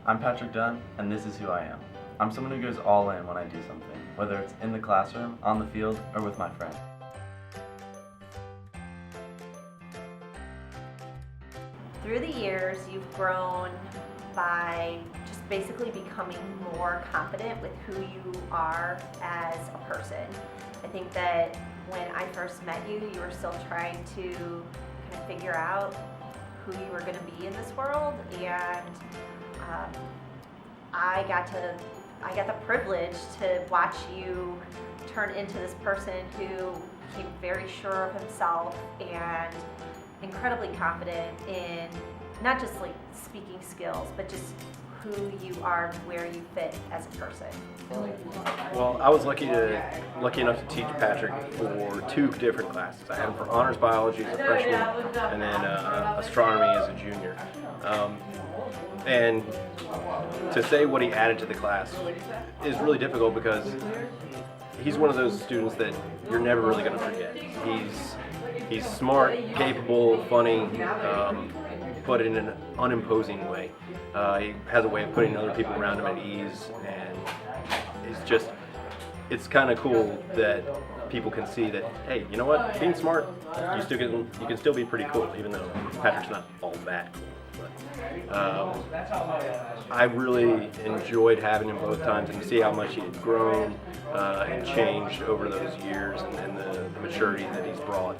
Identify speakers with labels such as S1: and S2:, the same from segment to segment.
S1: I'm Patrick Dunn, and this is who I am. I'm someone who goes all in when I do something, whether it's in the classroom, on the field, or with my friends.
S2: Through the years, you've grown by just basically becoming more confident with who you are as a person. I think that when I first met you, you were still trying to kind of figure out who you were going to be in this world, and I got the privilege to watch you turn into this person who became very sure of himself and incredibly confident in not just like speaking skills, but just who you are and where you fit as a person.
S3: Well, I was lucky enough to teach Patrick for 2 different classes. I had him for honors biology as a freshman, and then astronomy as a junior. And to say what he added to the class is really difficult because he's one of those students that you're never really going to forget. He's smart, capable, funny, but in an unimposing way. He has a way of putting other people around him at ease, and it's kind of cool that people can see that, hey, you know what, being smart, you can still be pretty cool, even though Patrick's not all that cool. I really enjoyed having him both times, and to see how much he had grown and changed over those years, and the maturity that he's brought.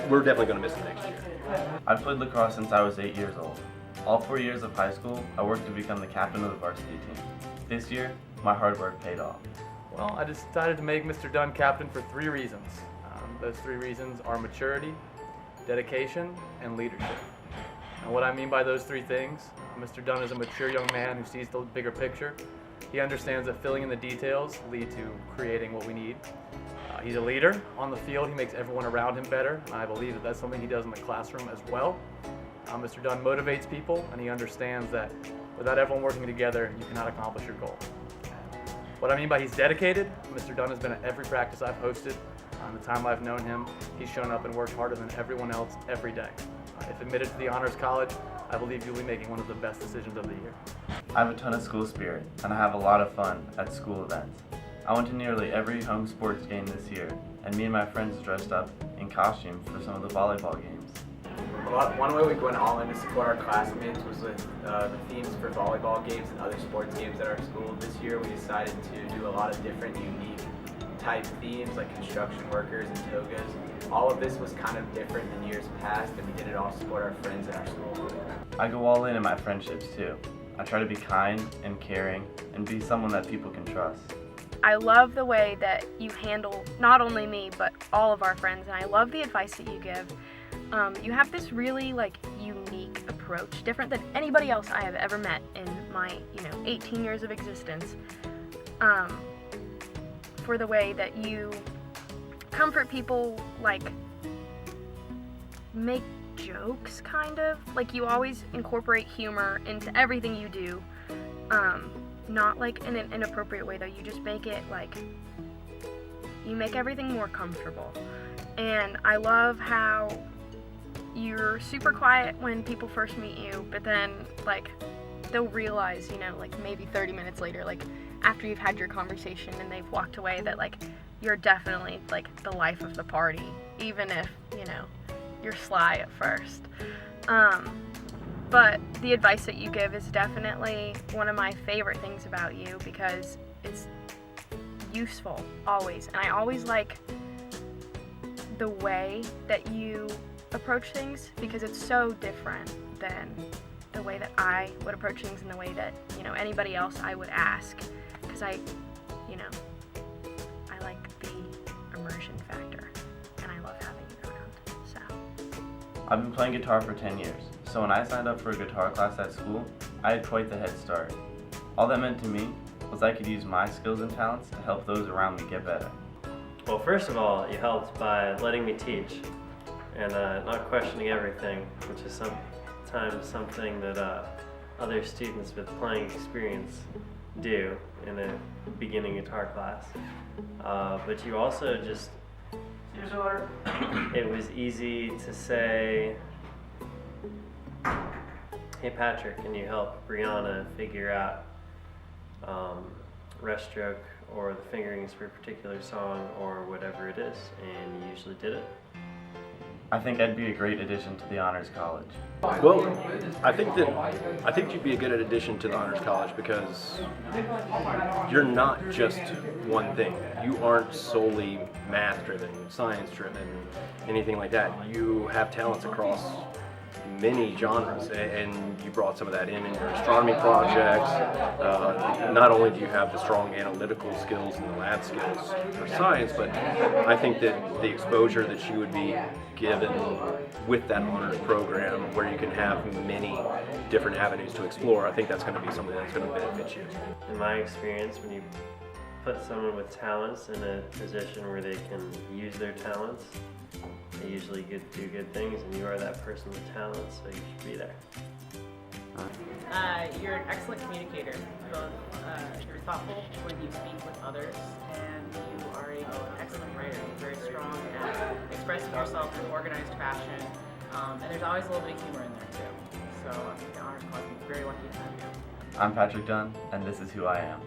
S3: We're definitely going to miss him next year.
S1: I've played lacrosse since I was 8 years old. All 4 years of high school, I worked to become the captain of the varsity team. This year, my hard work paid off.
S4: Well, I decided to make Mr. Dunn captain for 3 reasons. Those 3 reasons are maturity, dedication, and leadership. And what I mean by those 3 things, Mr. Dunn is a mature young man who sees the bigger picture. He understands that filling in the details lead to creating what we need. He's a leader. On the field, he makes everyone around him better, and I believe that that's something he does in the classroom as well. Mr. Dunn motivates people, and he understands that without everyone working together, you cannot accomplish your goal. What I mean by he's dedicated, Mr. Dunn has been at every practice I've hosted. The time I've known him, he's shown up and worked harder than everyone else every day. If admitted to the Honors College, I believe you'll be making one of the best decisions of the year.
S1: I have a ton of school spirit, and I have a lot of fun at school events. I went to nearly every home sports game this year, and me and my friends dressed up in costume for some of the volleyball games.
S5: One way we went all in to support our classmates was with the themes for volleyball games and other sports games at our school. This year we decided to do a lot of different unique type themes like construction workers and togas. All of this was kind of different than years past, and we did it all to support our friends in our school.
S1: I go all in my friendships too. I try to be kind and caring and be someone that people can trust.
S6: I love the way that you handle not only me, but all of our friends, and I love the advice that you give. You have this really unique approach, different than anybody else I have ever met in my 18 years of existence, for the way that you comfort people, make jokes, kind of. You always incorporate humor into everything you do. Not in an inappropriate way though, you just make it you make everything more comfortable. And I love how you're super quiet when people first meet you, but then they'll realize, maybe 30 minutes later, after you've had your conversation and they've walked away, that you're definitely the life of the party, even if, you're sly at first. But the advice that you give is definitely one of my favorite things about you, because it's useful, always. And I always like the way that you approach things, because it's so different than the way that I would approach things and the way that, anybody else I would ask. Because I like the immersion factor, and I love having you around, so.
S1: I've been playing guitar for 10 years. So when I signed up for a guitar class at school, I had quite the head start. All that meant to me was I could use my skills and talents to help those around me get better.
S7: Well, first of all, you helped by letting me teach and not questioning everything, which is sometimes something that other students with playing experience do in a beginning guitar class. But you also just, it was easy to say, hey Patrick, can you help Brianna figure out rest stroke or the fingerings for a particular song or whatever it is, and you usually did it.
S1: I think I'd be a great addition to the Honors College.
S3: Well, I think you'd be a good addition to the Honors College because you're not just one thing. You aren't solely math driven, science driven, anything like that. You have talents across many genres, and you brought some of that in your astronomy projects. Not only do you have the strong analytical skills and the lab skills for science, but I think that the exposure that you would be given with that honors program, where you can have many different avenues to explore, I think that's going to be something that's going to benefit you.
S7: In my experience, when you put someone with talents in a position where they can use their talents, they usually do good things, and you are that person with talents, so you should be there.
S8: You're an excellent communicator. Both, you're thoughtful when you speak with others, and you are an excellent writer. You're very strong at expressing yourself in an organized fashion, and there's always a little bit of humor in there too. So I think the Honors College is very lucky to have you.
S1: I'm Patrick Dunn, and this is who I am.